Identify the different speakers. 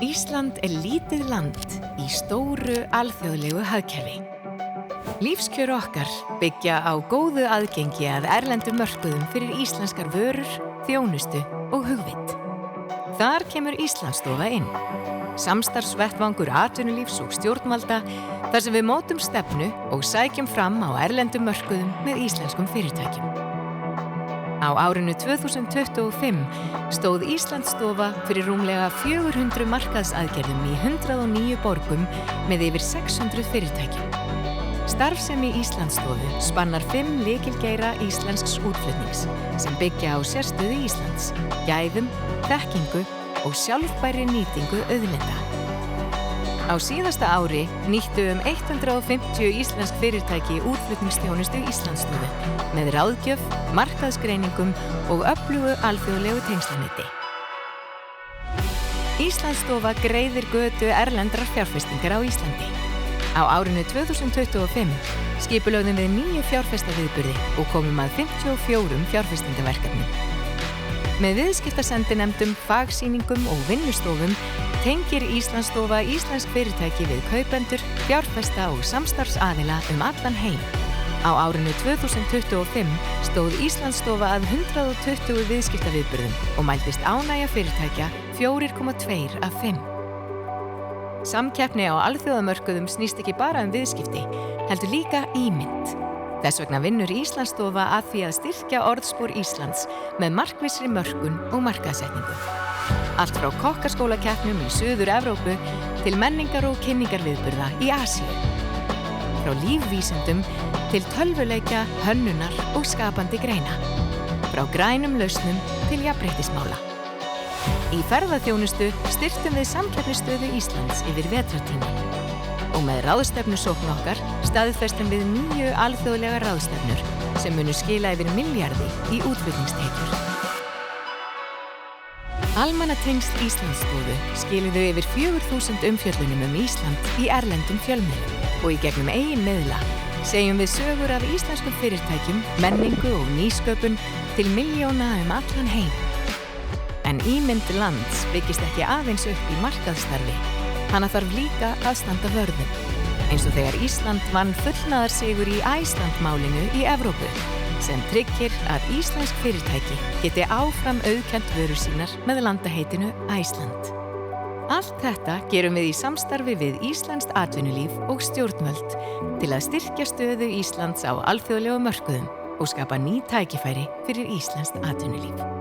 Speaker 1: Ísland er lítið land í stóru alþjóðlegu hagkerfi. Lífskjör okkar byggja á góðu aðgengi að erlendum mörkuðum fyrir íslenskar vörur, þjónustu og hugvit. Þar kemur Íslandsstofa inn. Samstarfsvettvangur atvinnulífs og stjórnvalda þar sem við mótum stefnu og sækjum fram á erlendum mörkuðum með íslenskum fyrirtækjum. Á árinu 2025 stóð Íslandsstofa fyrir rúmlega 400 markaðsaðgerðum í 109 borgum með yfir 600 fyrirtækjum. Starfsemi Íslandsstofu spannar 5 lykilgeira íslensks útflutnings sem byggja á sérstöðu Íslands, gæðum, þekkingu og sjálfbærri nýtingu auðlinda. Á síðasta ári nýttu 150 íslensk fyrirtæki útflutningsþjónustu Íslandsstofu með ráðgjöf, markaðsgreiningum og öflugu alþjóðlegu tengslanetti. Íslandsstofa greiðir götu erlendrar fjárfestingar á Íslandi. Á árinu 2025 skipulögðum við 9 fjárfestaviðburði og komum að 54 fjárfestingaverkefnum. Með viðskiptasendinefndum, fagsýningum og vinnustofum tengir Íslandsstofa íslensk fyrirtæki við kaupendur, fjárfesta og samstarfsaðila allan heim. Á árinu 2025 stóð Íslandsstofa að 120 viðskiptaviðburðum og mældist ánægja fyrirtækja 4,2 af 5. Samkeppni á alþjóðamörkuðum snýst ekki bara viðskipti, heldur líka ímynd. Þess vegna vinnur Íslandsstofa að því að styrkja orðspor Íslands með markvissri mörkun og markaðssetningu. Allt frá kokkaskólakeppnum í Suður-Evrópu til menningar- og kynningarviðburða í Asíu. Frá lífvísindum til tölvuleikja, hönnunar og skapandi greina. Frá grænum lausnum til jafnréttismála. Í ferðaþjónustu styrktum við samkeppnisstöðu Íslands yfir vetrartímann. Og með ráðstefnusókn okkar staðfestum við 9 alþjóðlegar ráðstefnur sem munu skila yfir milljarði í útflutningstekjur. Almannatengsl Íslandsstofu skiluðu yfir 4.000 umfjöllunum Ísland í erlendum fjölmiðlum og í gegnum eigin miðla segjum við sögur af íslenskum fyrirtækjum, menningu og nýsköpun til milljóna allan heim. En ímynd lands byggist ekki aðeins upp í markaðsstarfi. Hana þarf líka að standa vörðum, eins og þegar Ísland vann fullnaðarsigur í Æsland-málinu í Evrópu, sem tryggir að íslensk fyrirtæki geti áfram auðkennt vörur sínar með landaheitinu Æsland. Allt þetta gerum við í samstarfi við íslenskt atvinnulíf og stjórnvöld til að styrkja stöðu Íslands á alþjóðlegum mörkuðum og skapa ný tækifæri fyrir íslenskt atvinnulíf.